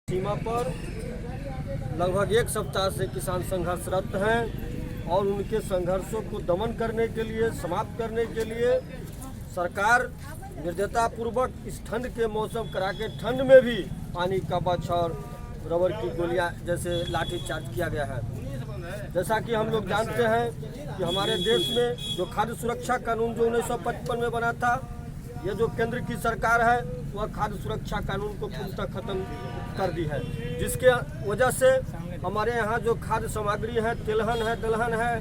सीमा पर लगभग एक सप्ताह से किसान संघर्षरत हैं और उनके संघर्षों को दमन करने के लिए, समाप्त करने के लिए सरकार निर्दयतापूर्वक इस ठंड के मौसम करा के ठंड में भी पानी का बौछार, रबर की गोलियां जैसे लाठीचार्ज किया गया है। जैसा कि हम लोग जानते हैं कि हमारे देश में जो खाद्य सुरक्षा कानून जो 1955 में बना था, ये जो केंद्र की सरकार है वह खाद्य सुरक्षा कानून को पूर्णतः खत्म कर दी है, जिसके वजह से हमारे यहाँ जो खाद्य सामग्री है, तिलहन है, दलहन है,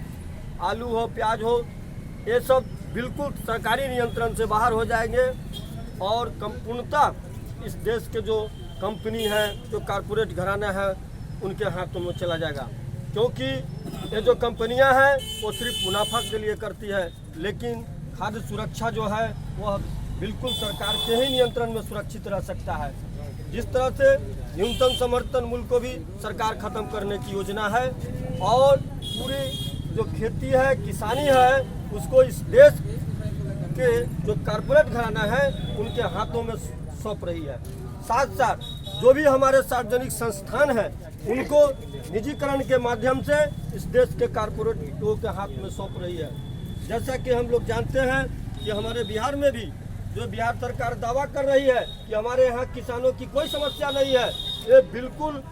आलू हो, प्याज हो, ये सब बिल्कुल सरकारी नियंत्रण से बाहर हो जाएंगे और पूर्णतः इस देश के जो कंपनी है, जो कारपोरेट घराना है, उनके हाथों में चला जाएगा। क्योंकि ये जो कंपनियां हैं वो सिर्फ मुनाफा के लिए करती है, लेकिन खाद्य सुरक्षा जो है वह बिल्कुल सरकार के ही नियंत्रण में सुरक्षित रह सकता है। जिस तरह से न्यूनतम समर्थन मूल्य को भी सरकार खत्म करने की योजना है और पूरी जो खेती है, किसानी है, उसको इस देश के जो कारपोरेट घराना है उनके हाथों में सौंप रही है। साथ साथ जो भी हमारे सार्वजनिक संस्थान हैं उनको निजीकरण के माध्यम से इस देश के कारपोरेट लोगों के हाथ में सौंप रही है। जैसा कि हम लोग जानते हैं कि हमारे बिहार में भी जो बिहार सरकार दावा कर रही है कि हमारे यहाँ किसानों की कोई समस्या नहीं है, ये बिल्कुल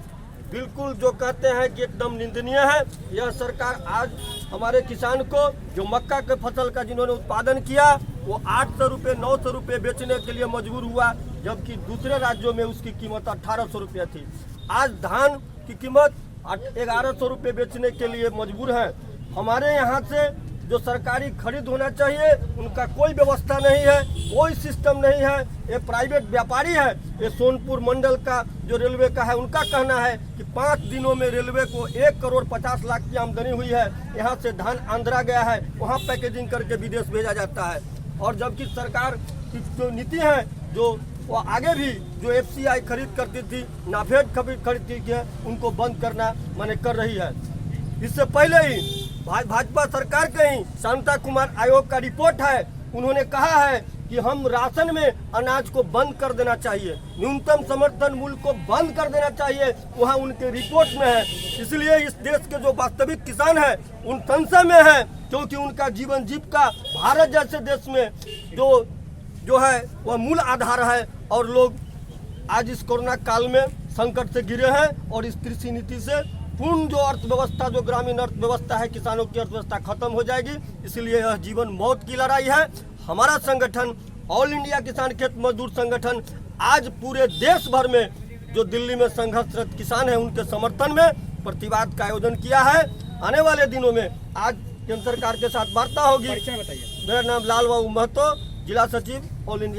जो कहते हैं कि एकदम निंदनीय है। यह सरकार आज हमारे किसान को जो मक्का के फसल का जिन्होंने उत्पादन किया वो 800 रुपये 900 रुपये बेचने के लिए मजबूर हुआ, जबकि दूसरे राज्यों में उसकी कीमत 1800 रुपये थी। आज धान की कीमत 1100 रुपये बेचने के लिए मजबूर है। हमारे यहाँ से जो सरकारी खरीद होना चाहिए उनका कोई व्यवस्था नहीं है, कोई सिस्टम नहीं है। ये प्राइवेट व्यापारी है, ये सोनपुर मंडल का जो रेलवे का है उनका कहना है कि 5 दिनों में रेलवे को 1 करोड़ 50 लाख की आमदनी हुई है। यहाँ से धान आंध्रा गया है, वहाँ पैकेजिंग करके विदेश भेजा जाता है। और जबकि सरकार की जो नीति है, जो वो आगे भी जो FCI खरीद करती थी, नाफेड खरीदती थी, उनको बंद करना माने कर रही है। इससे पहले ही भाजपा सरकार के ही शांता कुमार आयोग का रिपोर्ट है, उन्होंने कहा है कि हम राशन में अनाज को बंद कर देना चाहिए, न्यूनतम समर्थन मूल्य को बंद कर देना चाहिए, वहाँ उनके रिपोर्ट में है। इसलिए इस देश के जो वास्तविक किसान हैं उन संशय में है, क्योंकि उनका जीवन जीविका भारत जैसे देश में जो है वह मूल आधार है। और लोग आज इस कोरोना काल में संकट से घिरे हैं और इस कृषि नीति से पूर्ण जो अर्थव्यवस्था, जो ग्रामीण अर्थव्यवस्था है, किसानों की अर्थव्यवस्था खत्म हो जाएगी। इसलिए यह जीवन मौत की लड़ाई है। हमारा संगठन ऑल इंडिया किसान खेत मजदूर संगठन आज पूरे देश भर में जो दिल्ली में संघर्षरत किसान है उनके समर्थन में प्रतिवाद का आयोजन किया है। आने वाले दिनों में आज केंद्र सरकार के साथ वार्ता होगी। मेरा नाम लाल बाबू महतो, जिला सचिव ऑल इंडिया।